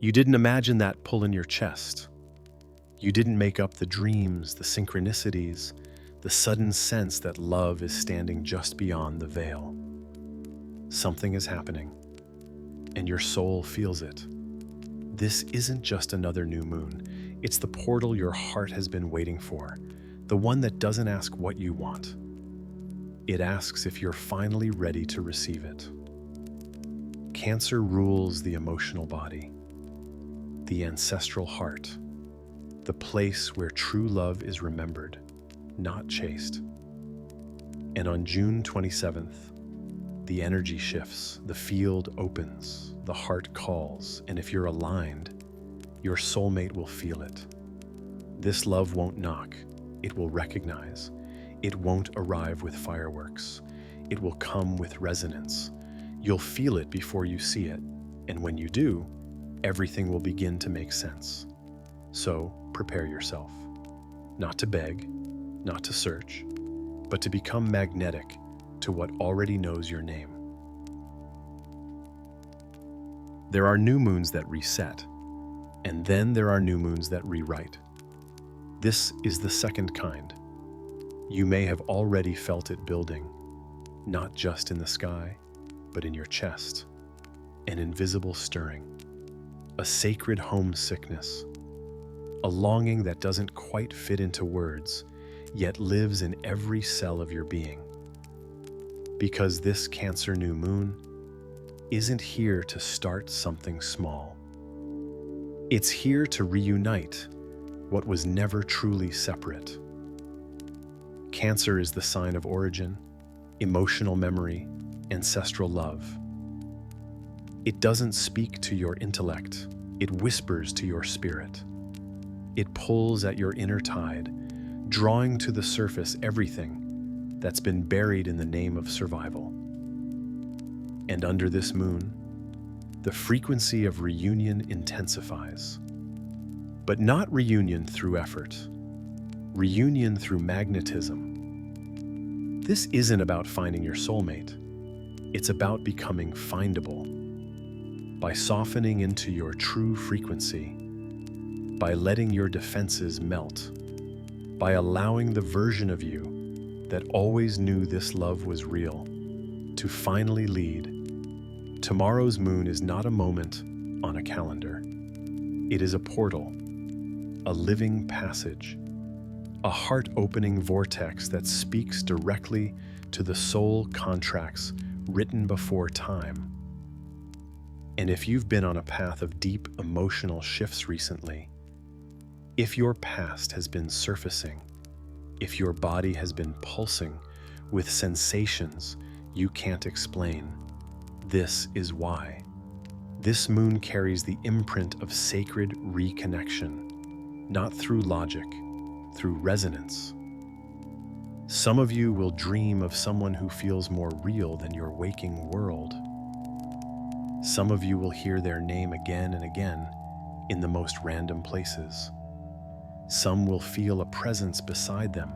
You didn't imagine that pull in your chest. You didn't make up the dreams, the synchronicities, the sudden sense that love is standing just beyond the veil. Something is happening, and your soul feels it. This isn't just another new moon. It's the portal your heart has been waiting for, the one that doesn't ask what you want. It asks if you're finally ready to receive it. Cancer rules the emotional body, the ancestral heart, the place where true love is remembered, not chased. And on June 27th, the energy shifts, the field opens, the heart calls, and if you're aligned, your soulmate will feel it. This love won't knock, it will recognize. It won't arrive with fireworks. It will come with resonance. You'll feel it before you see it, and when you do, everything will begin to make sense. So prepare yourself, not to beg, not to search, but to become magnetic to what already knows your name. There are new moons that reset, and then there are new moons that rewrite. This is the second kind. You may have already felt it building, not just in the sky, but in your chest, an invisible stirring, a sacred homesickness, a longing that doesn't quite fit into words, yet lives in every cell of your being. Because this Cancer new moon isn't here to start something small. It's here to reunite what was never truly separate. Cancer is the sign of origin, emotional memory, ancestral love. It doesn't speak to your intellect, it whispers to your spirit. It pulls at your inner tide, drawing to the surface everything that's been buried in the name of survival. And under this moon, the frequency of reunion intensifies. But not reunion through effort, reunion through magnetism. This isn't about finding your soulmate. It's about becoming findable. By softening into your true frequency, by letting your defenses melt, by allowing the version of you that always knew this love was real to finally lead. Tomorrow's moon is not a moment on a calendar. It is a portal, a living passage, a heart-opening vortex that speaks directly to the soul contracts written before time. And if you've been on a path of deep emotional shifts recently, if your past has been surfacing, if your body has been pulsing with sensations you can't explain, this is why. This moon carries the imprint of sacred reconnection, not through logic, through resonance. Some of you will dream of someone who feels more real than your waking world. Some of you will hear their name again and again in the most random places. Some will feel a presence beside them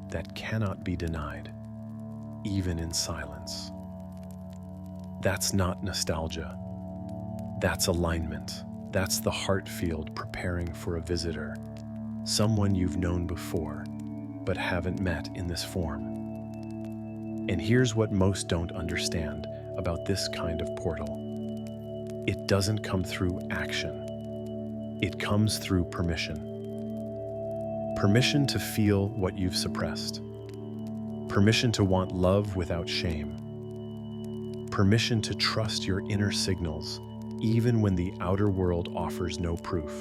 that cannot be denied, even in silence. That's not nostalgia. That's alignment. That's the heart field preparing for a visitor, someone you've known before, but haven't met in this form. And here's what most don't understand about this kind of portal. It doesn't come through action. It comes through permission. Permission to feel what you've suppressed. Permission to want love without shame. Permission to trust your inner signals, even when the outer world offers no proof.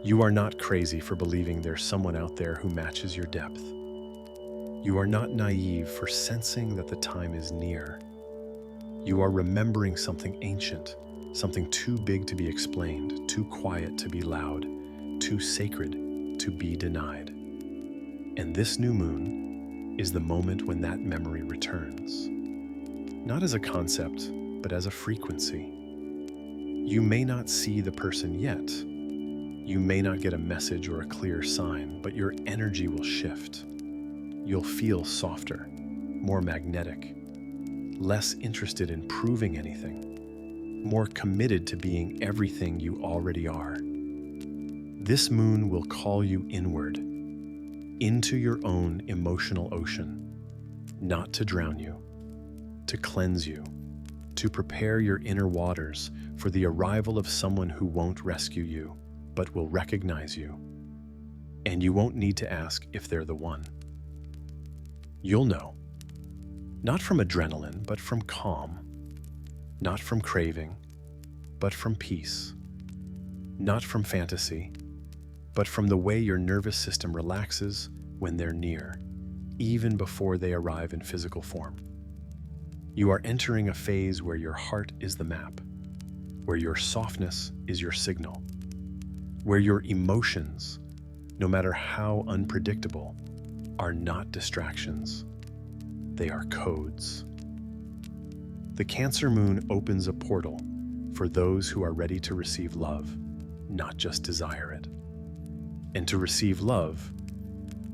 You are not crazy for believing there's someone out there who matches your depth. You are not naive for sensing that the time is near. You are remembering something ancient, something too big to be explained, too quiet to be loud, too sacred to be denied. And this new moon is the moment when that memory returns. Not as a concept, but as a frequency. You may not see the person yet. You may not get a message or a clear sign, but your energy will shift. You'll feel softer, more magnetic, less interested in proving anything. more committed to being everything you already are. This moon will call you inward, into your own emotional ocean, not to drown you, to cleanse you, to prepare your inner waters for the arrival of someone who won't rescue you, but will recognize you. And you won't need to ask if they're the one. You'll know, not from adrenaline, but from calm, not from craving, but from peace, not from fantasy, but from the way your nervous system relaxes when they're near, even before they arrive in physical form. You are entering a phase where your heart is the map, where your softness is your signal, where your emotions, no matter how unpredictable, are not distractions. They are codes. The Cancer moon opens a portal for those who are ready to receive love, not just desire it. And to receive love,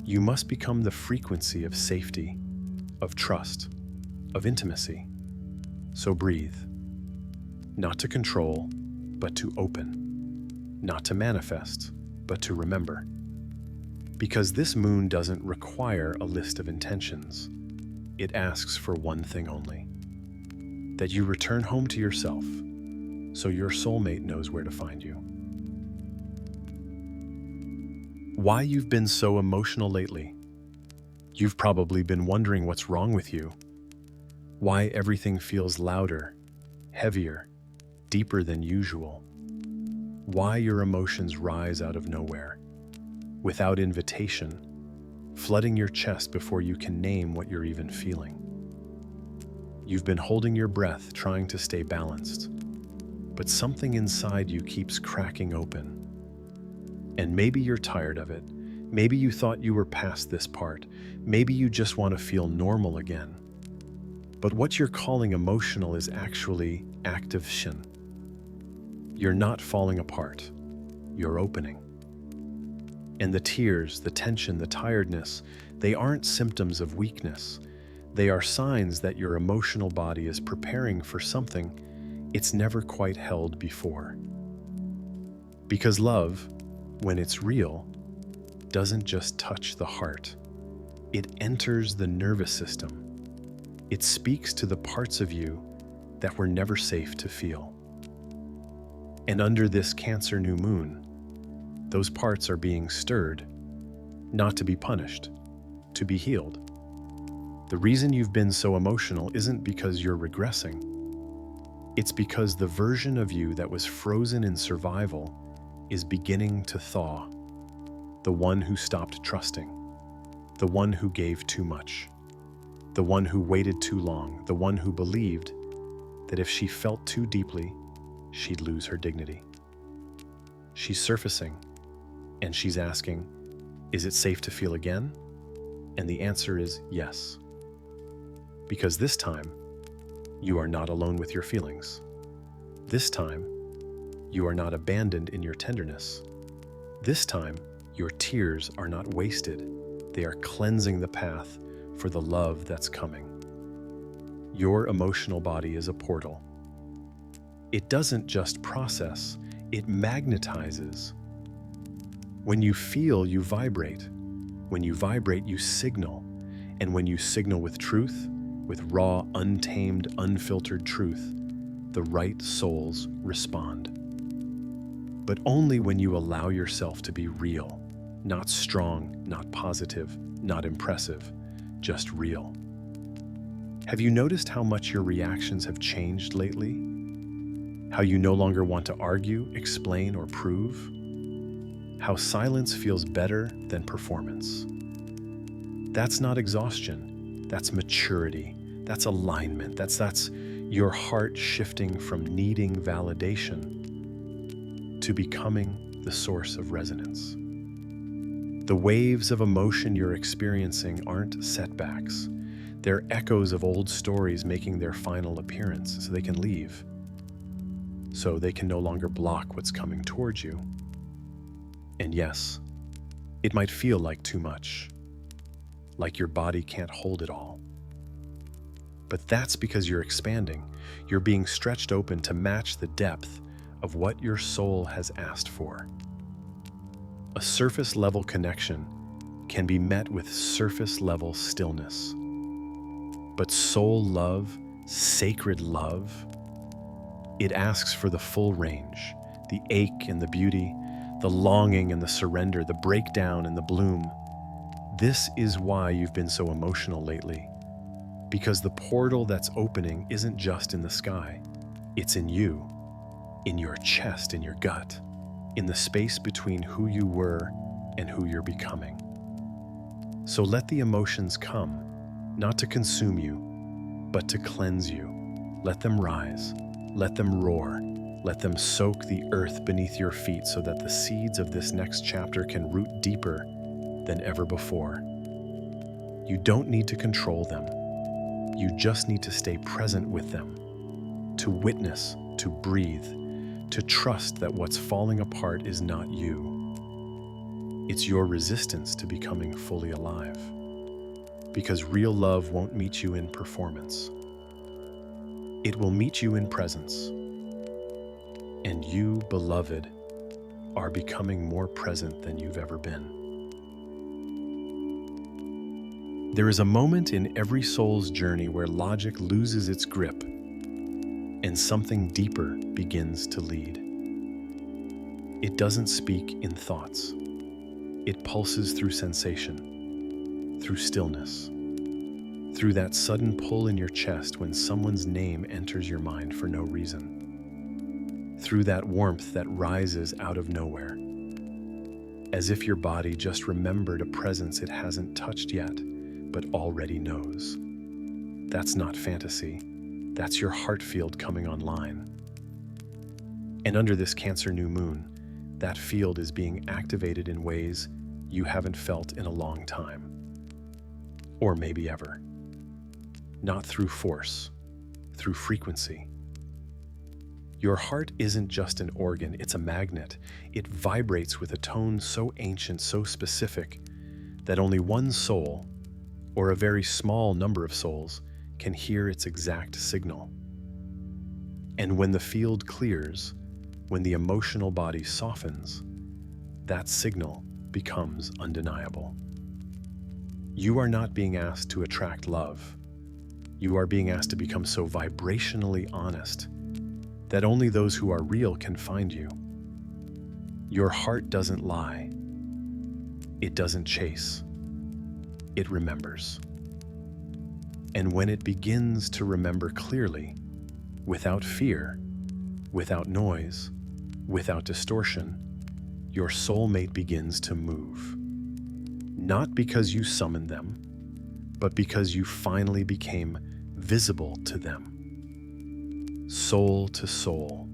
you must become the frequency of safety, of trust, of intimacy. So breathe. Not to control, but to open. Not to manifest, but to remember. Because this moon doesn't require a list of intentions. It asks for one thing only: that you return home to yourself, so your soulmate knows where to find you. Why you've been so emotional lately? You've probably been wondering what's wrong with you. Why everything feels louder, heavier, deeper than usual. Why your emotions rise out of nowhere, without invitation, flooding your chest before you can name what you're even feeling. You've been holding your breath, trying to stay balanced, but something inside you keeps cracking open. And maybe you're tired of it. Maybe you thought you were past this part. Maybe you just want to feel normal again. But what you're calling emotional is actually activation. You're not falling apart. You're opening. And the tears, the tension, the tiredness, they aren't symptoms of weakness. They are signs that your emotional body is preparing for something it's never quite held before. Because love, when it's real, doesn't just touch the heart. It enters the nervous system. It speaks to the parts of you that were never safe to feel. And under this Cancer new moon, those parts are being stirred, not to be punished, to be healed. The reason you've been so emotional isn't because you're regressing. It's because the version of you that was frozen in survival is beginning to thaw. The one who stopped trusting, the one who gave too much, the one who waited too long, the one who believed that if she felt too deeply, she'd lose her dignity. She's surfacing, and she's asking, is it safe to feel again? And the answer is yes. Because this time, you are not alone with your feelings. This time, you are not abandoned in your tenderness. This time, your tears are not wasted. They are cleansing the path for the love that's coming. Your emotional body is a portal. It doesn't just process, it magnetizes. When you feel, you vibrate. When you vibrate, you signal. And when you signal with truth, with raw, untamed, unfiltered truth, the right souls respond. But only when you allow yourself to be real, not strong, not positive, not impressive, just real. Have you noticed how much your reactions have changed lately? How you no longer want to argue, explain, or prove? How silence feels better than performance? That's not exhaustion, that's maturity, that's alignment, that's your heart shifting from needing validation to becoming the source of resonance. The waves of emotion you're experiencing aren't setbacks. They're echoes of old stories making their final appearance so they can leave. So they can no longer block what's coming towards you. And yes, it might feel like too much, like your body can't hold it all. But that's because you're expanding. You're being stretched open to match the depth of what your soul has asked for. A surface-level connection can be met with surface-level stillness. But soul love, sacred love, it asks for the full range, the ache and the beauty, the longing and the surrender, the breakdown and the bloom. This is why you've been so emotional lately. Because the portal that's opening isn't just in the sky. It's in you, in your chest, in your gut, in the space between who you were and who you're becoming. So let the emotions come, not to consume you, but to cleanse you. Let them rise, let them roar, let them soak the earth beneath your feet so that the seeds of this next chapter can root deeper than ever before. You don't need to control them. You just need to stay present with them, to witness, to breathe, to trust that what's falling apart is not you. It's your resistance to becoming fully alive. Because real love won't meet you in performance. It will meet you in presence. And you, beloved, are becoming more present than you've ever been. There is a moment in every soul's journey where logic loses its grip and something deeper begins to lead. It doesn't speak in thoughts. It pulses through sensation, through stillness, through that sudden pull in your chest when someone's name enters your mind for no reason, through that warmth that rises out of nowhere, as if your body just remembered a presence it hasn't touched yet, but already knows. That's not fantasy. That's your heart field coming online. And under this Cancer new moon, that field is being activated in ways you haven't felt in a long time. Or maybe ever. Not through force, through frequency. Your heart isn't just an organ, it's a magnet. It vibrates with a tone so ancient, so specific, that only one soul, or a very small number of souls, can hear its exact signal. And when the field clears, when the emotional body softens, that signal becomes undeniable. You are not being asked to attract love. You are being asked to become so vibrationally honest that only those who are real can find you. Your heart doesn't lie. It doesn't chase. It remembers. And when it begins to remember clearly, without fear, without noise, without distortion, your soulmate begins to move. Not because you summoned them, but because you finally became visible to them. Soul to soul.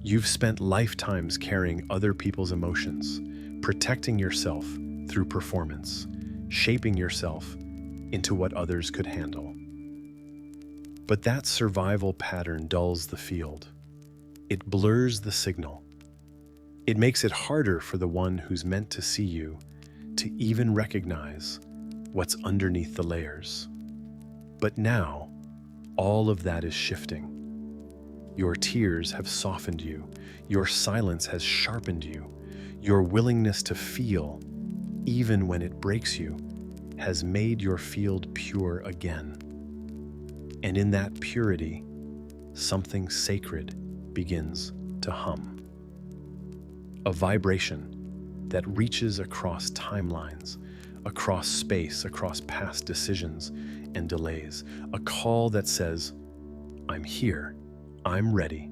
You've spent lifetimes carrying other people's emotions, protecting yourself through performance, shaping yourself into what others could handle. But that survival pattern dulls the field. It blurs the signal. It makes it harder for the one who's meant to see you to even recognize what's underneath the layers. But now, all of that is shifting. Your tears have softened you. Your silence has sharpened you. Your willingness to feel, even when it breaks you, has made your field pure again. And in that purity, something sacred begins to hum. A vibration that reaches across timelines, across space, across past decisions and delays. A call that says, I'm here, I'm ready,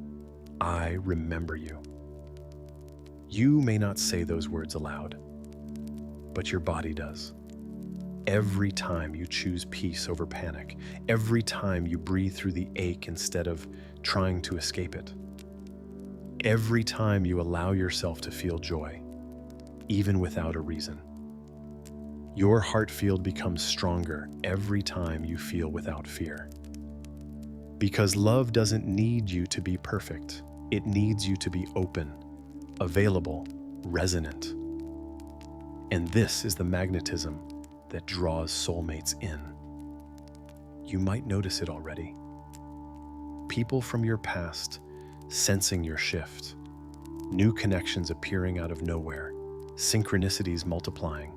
I remember you. You may not say those words aloud, but your body does. Every time you choose peace over panic, every time you breathe through the ache instead of trying to escape it, every time you allow yourself to feel joy, even without a reason, your heart field becomes stronger every time you feel without fear. Because love doesn't need you to be perfect. It needs you to be open, available, resonant. And this is the magnetism that draws soulmates in. you might notice it already. People from your past sensing your shift, new connections appearing out of nowhere, synchronicities multiplying,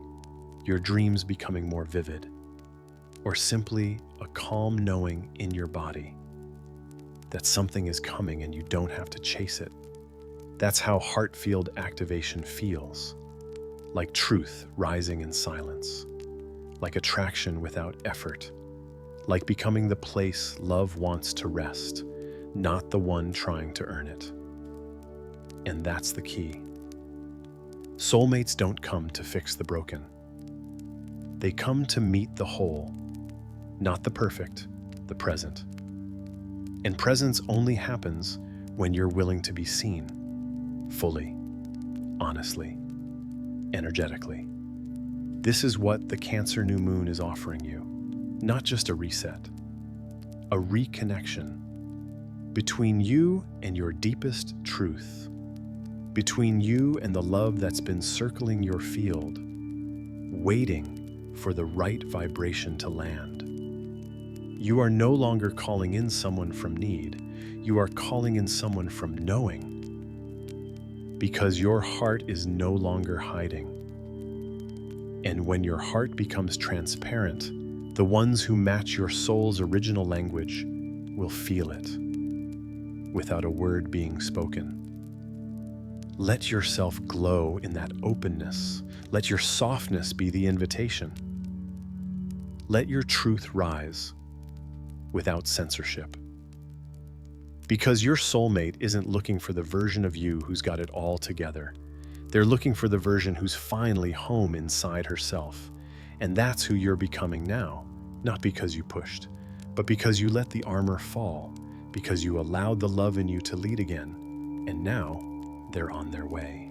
your dreams becoming more vivid, or simply a calm knowing in your body that something is coming and you don't have to chase it. That's how heart field activation feels, like truth rising in silence, like attraction without effort, like becoming the place love wants to rest, not the one trying to earn it. And that's the key. Soulmates don't come to fix the broken. They come to meet the whole, not the perfect, the present. And presence only happens when you're willing to be seen, fully, honestly, energetically. This is what the Cancer new moon is offering you, not just a reset, a reconnection between you and your deepest truth, between you and the love that's been circling your field, waiting for the right vibration to land. You are no longer calling in someone from need, you are calling in someone from knowing, because your heart is no longer hiding. And when your heart becomes transparent, the ones who match your soul's original language will feel it, without a word being spoken. Let yourself glow in that openness. Let your softness be the invitation. Let your truth rise without censorship. Because your soulmate isn't looking for the version of you who's got it all together. They're looking for the version who's finally home inside herself. And that's who you're becoming now, not because you pushed, but because you let the armor fall, because you allowed the love in you to lead again, and now they're on their way.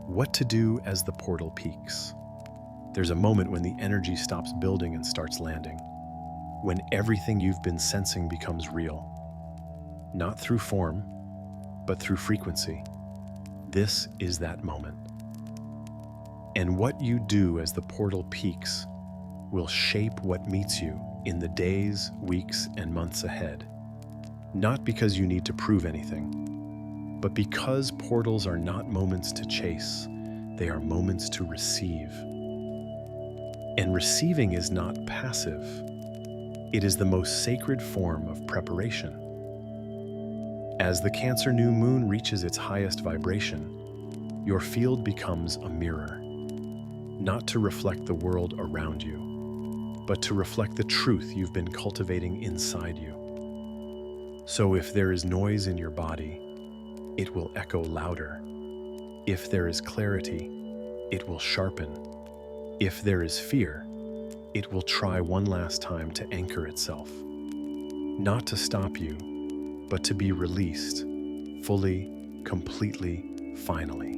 What to do as the portal peaks? There's a moment when the energy stops building and starts landing, when everything you've been sensing becomes real, not through form, but through frequency. This is that moment. And what you do as the portal peaks will shape what meets you in the days, weeks, and months ahead. Not because you need to prove anything, but because portals are not moments to chase, they are moments to receive. And receiving is not passive. It is the most sacred form of preparation. As the Cancer new moon reaches its highest vibration, your field becomes a mirror, not to reflect the world around you, but to reflect the truth you've been cultivating inside you. So if there is noise in your body, it will echo louder. If there is clarity, it will sharpen. If there is fear, it will try one last time to anchor itself. Not to stop you, but to be released, fully, completely, finally.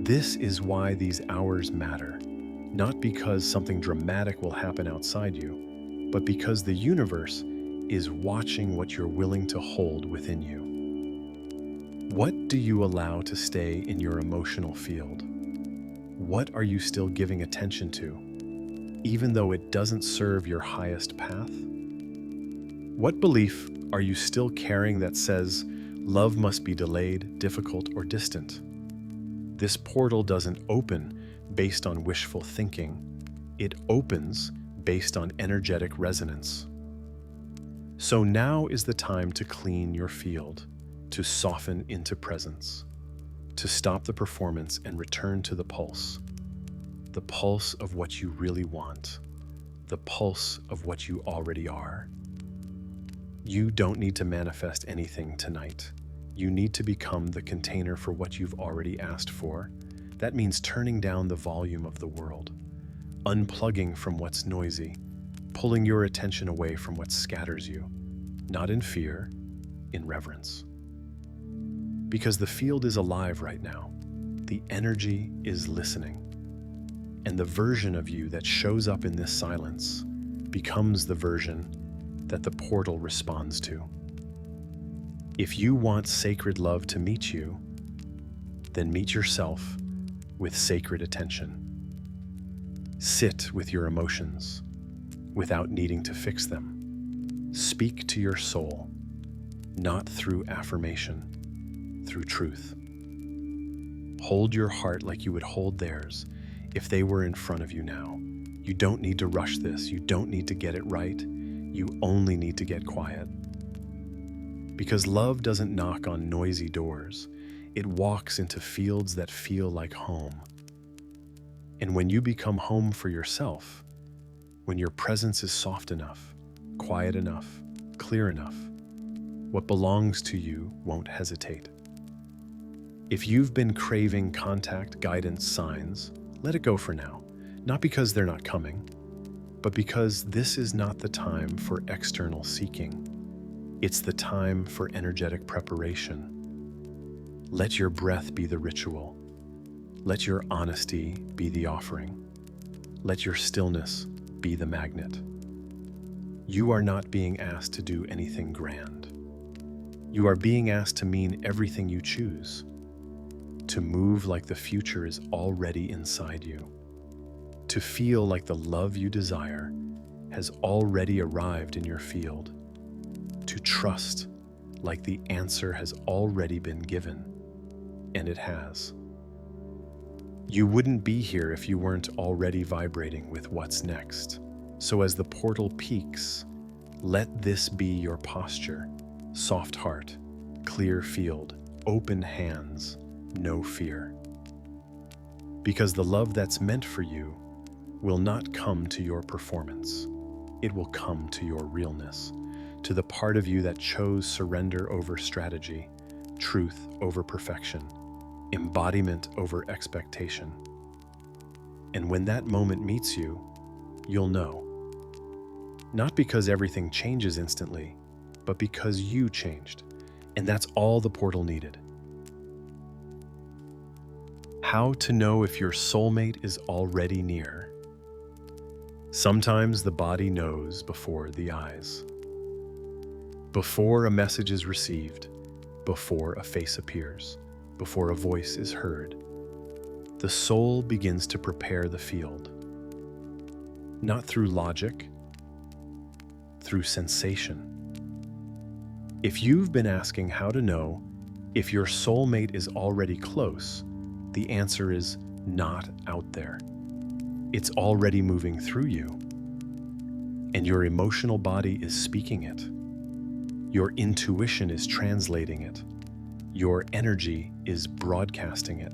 This is why these hours matter, not because something dramatic will happen outside you, but because the universe is watching what you're willing to hold within you. What do you allow to stay in your emotional field? What are you still giving attention to, even though it doesn't serve your highest path? What belief are you still carrying that says love must be delayed, difficult, or distant? This portal doesn't open based on wishful thinking. It opens based on energetic resonance. So now is the time to clean your field, to soften into presence, to stop the performance and return to the pulse of what you really want, the pulse of what you already are. You don't need to manifest anything tonight. You need to become the container for what you've already asked for. That means turning down the volume of the world, unplugging from what's noisy, pulling your attention away from what scatters you, not in fear, in reverence. Because the field is alive right now. The energy is listening. And the version of you that shows up in this silence becomes the version that the portal responds to. If you want sacred love to meet you, then meet yourself with sacred attention. Sit with your emotions without needing to fix them. Speak to your soul, not through affirmation, through truth. Hold your heart like you would hold theirs if they were in front of you now. You don't need to rush this. You don't need to get it right. You only need to get quiet. Because love doesn't knock on noisy doors. It walks into fields that feel like home. And when you become home for yourself, when your presence is soft enough, quiet enough, clear enough, what belongs to you won't hesitate. If you've been craving contact, guidance, signs, let it go for now. Not because they're not coming, but because this is not the time for external seeking. It's the time for energetic preparation. Let your breath be the ritual. Let your honesty be the offering. Let your stillness be the magnet. You are not being asked to do anything grand. You are being asked to mean everything you choose, to move like the future is already inside you, to feel like the love you desire has already arrived in your field, to trust like the answer has already been given, and it has. You wouldn't be here if you weren't already vibrating with what's next. So as the portal peaks, let this be your posture. Soft heart, clear field, open hands, no fear. Because the love that's meant for you will not come to your performance. It will come to your realness, to the part of you that chose surrender over strategy, truth over perfection, embodiment over expectation. And when that moment meets you, you'll know. Not because everything changes instantly, but because you changed. And that's all the portal needed. How to know if your soulmate is already near. Sometimes the body knows before the eyes. Before a message is received, before a face appears, before a voice is heard, the soul begins to prepare the field. Not through logic, through sensation. If you've been asking how to know if your soulmate is already close, the answer is not out there. It's already moving through you, and your emotional body is speaking it. Your intuition is translating it. Your energy is broadcasting it.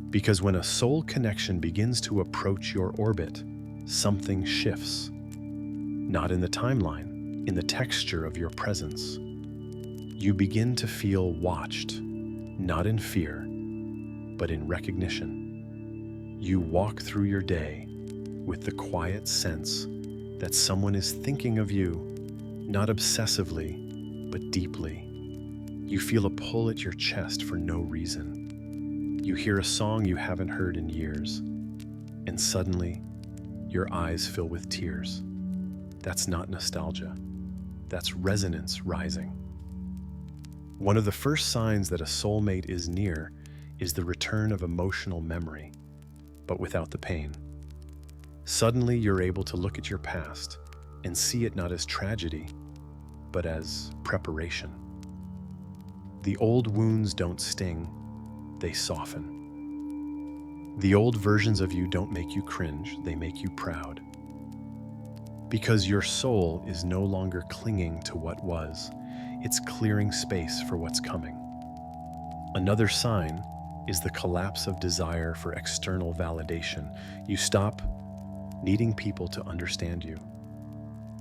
Because when a soul connection begins to approach your orbit, something shifts. Not in the timeline, in the texture of your presence. You begin to feel watched, not in fear, but in recognition. You walk through your day with the quiet sense that someone is thinking of you, not obsessively, but deeply. You feel a pull at your chest for no reason. You hear a song you haven't heard in years, and suddenly, your eyes fill with tears. That's not nostalgia. That's resonance rising. One of the first signs that a soulmate is near is the return of emotional memory, but without the pain. Suddenly, you're able to look at your past and see it not as tragedy, but as preparation. The old wounds don't sting, they soften. The old versions of you don't make you cringe, they make you proud. Because your soul is no longer clinging to what was, it's clearing space for what's coming. Another sign is the collapse of desire for external validation. You stop needing people to understand you.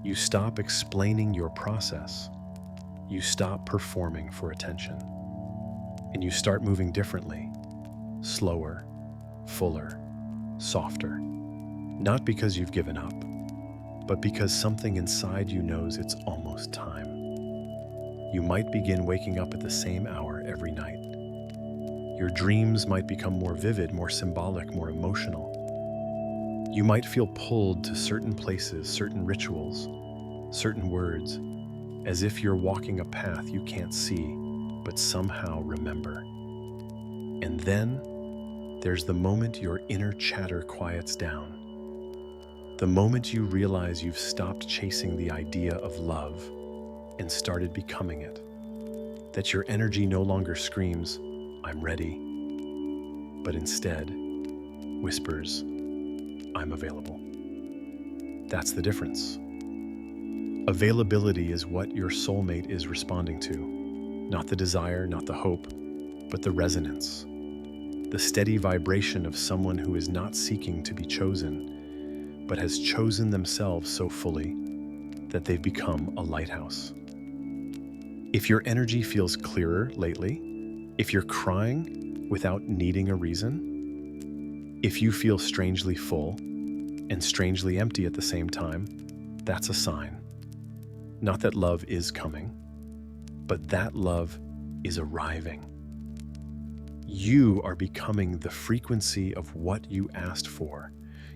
You stop explaining your process. You stop performing for attention. And you start moving differently, slower, fuller, softer. Not because you've given up, but because something inside you knows it's almost time. You might begin waking up at the same hour every night. Your dreams might become more vivid, more symbolic, more emotional. You might feel pulled to certain places, certain rituals, certain words, as if you're walking a path you can't see, but somehow remember. And then there's the moment your inner chatter quiets down. The moment you realize you've stopped chasing the idea of love and started becoming it, that your energy no longer screams, "I'm ready," but instead whispers, "I'm available." That's the difference. Availability is what your soulmate is responding to. Not the desire, not the hope, but the resonance. The steady vibration of someone who is not seeking to be chosen, but has chosen themselves so fully that they've become a lighthouse. If your energy feels clearer lately, if you're crying without needing a reason, if you feel strangely full and strangely empty at the same time, that's a sign. Not that love is coming, but that love is arriving. You are becoming the frequency of what you asked for.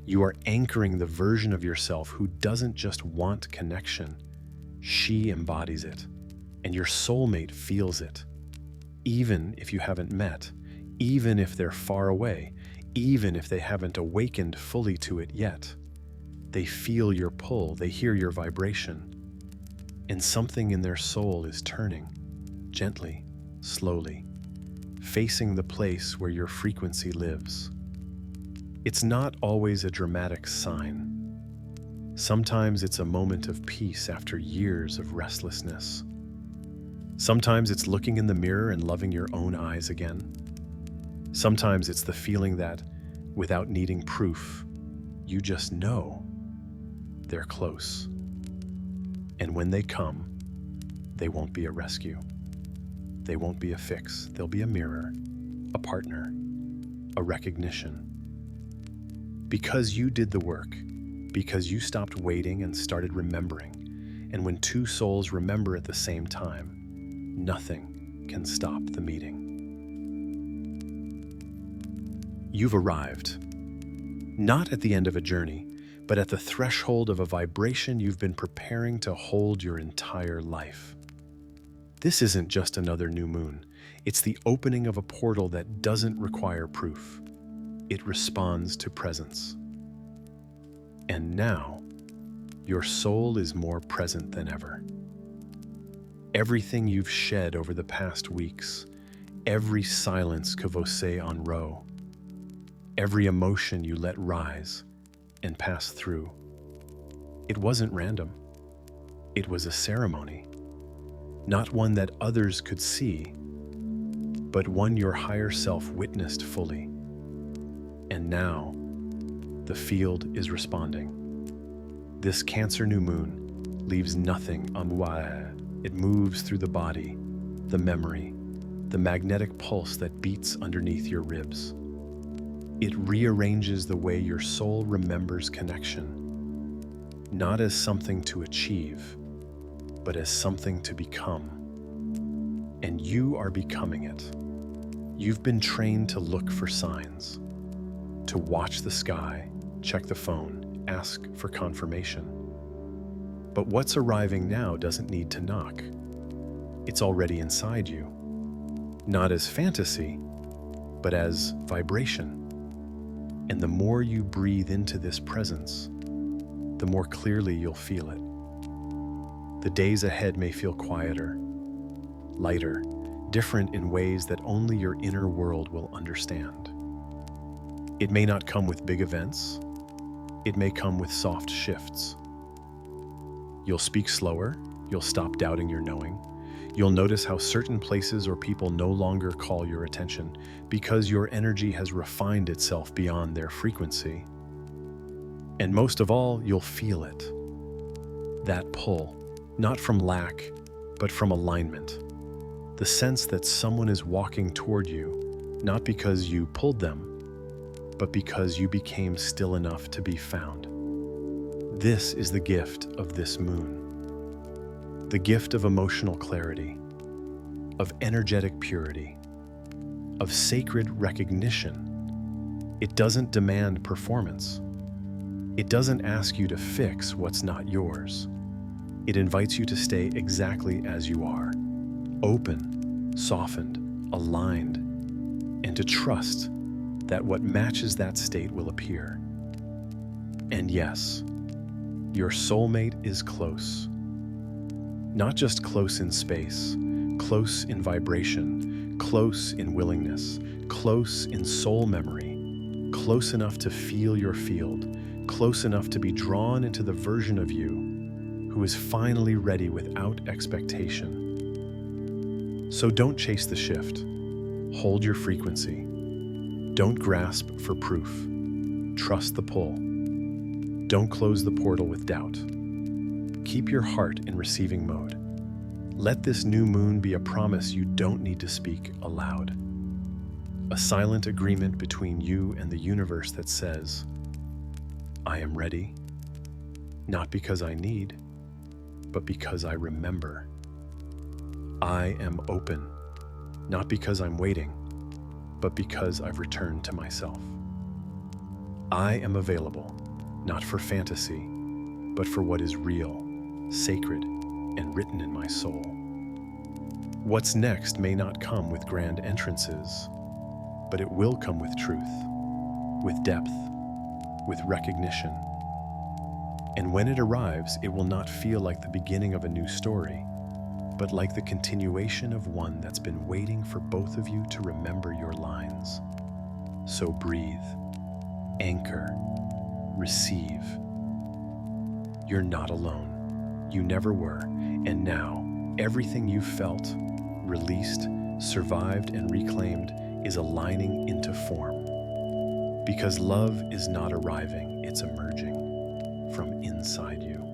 You are anchoring the version of yourself who doesn't just want connection, she embodies it, and your soulmate feels it. Even if you haven't met, even if they're far away, even if they haven't awakened fully to it yet, they feel your pull, they hear your vibration, and something in their soul is turning, gently, slowly, facing the place where your frequency lives. It's not always a dramatic sign. Sometimes it's a moment of peace after years of restlessness. Sometimes it's looking in the mirror and loving your own eyes again. Sometimes it's the feeling that, without needing proof, you just know they're close. And when they come, they won't be a rescue. They won't be a fix. They'll be a mirror, a partner, a recognition. Because you did the work, because you stopped waiting and started remembering, and when two souls remember at the same time, nothing can stop the meeting. You've arrived, not at the end of a journey, but at the threshold of a vibration you've been preparing to hold your entire life. This isn't just another new moon. It's the opening of a portal that doesn't require proof. It responds to presence. And now, your soul is more present than ever. Everything you've shed over the past weeks, every silence que vous en row, every emotion you let rise and pass through, it wasn't random. It was a ceremony. Not one that others could see, but one your higher self witnessed fully. And now, the field is responding. This Cancer new moon leaves nothing unaware. It moves through the body, the memory, the magnetic pulse that beats underneath your ribs. It rearranges the way your soul remembers connection, not as something to achieve, but as something to become. And you are becoming it. You've been trained to look for signs, to watch the sky, check the phone, ask for confirmation. But what's arriving now doesn't need to knock. It's already inside you, not as fantasy, but as vibration. And the more you breathe into this presence, the more clearly you'll feel it. The days ahead may feel quieter, lighter, different in ways that only your inner world will understand. It may not come with big events. It may come with soft shifts. You'll speak slower. You'll stop doubting your knowing. You'll notice how certain places or people no longer call your attention because your energy has refined itself beyond their frequency. And most of all, you'll feel it. That pull, not from lack, but from alignment. The sense that someone is walking toward you, not because you pulled them, but because you became still enough to be found. This is the gift of this moon. The gift of emotional clarity, of energetic purity, of sacred recognition. It doesn't demand performance. It doesn't ask you to fix what's not yours. It invites you to stay exactly as you are, open, softened, aligned, and to trust that what matches that state will appear. And yes, your soulmate is close. Not just close in space, close in vibration, close in willingness, close in soul memory, close enough to feel your field, close enough to be drawn into the version of you who is finally ready without expectation. So don't chase the shift. Hold your frequency. Don't grasp for proof. Trust the pull. Don't close the portal with doubt. Keep your heart in receiving mode. Let this new moon be a promise you don't need to speak aloud. A silent agreement between you and the universe that says, I am ready, not because I need, but because I remember. I am open, not because I'm waiting, but because I've returned to myself. I am available, not for fantasy, but for what is real, sacred, and written in my soul. What's next may not come with grand entrances, but it will come with truth, with depth, with recognition. And when it arrives, it will not feel like the beginning of a new story, but like the continuation of one that's been waiting for both of you to remember your lines. So breathe, anchor, receive. You're not alone. You never were. And now, everything you've felt, released, survived, and reclaimed is aligning into form. Because love is not arriving, it's emerging from inside you.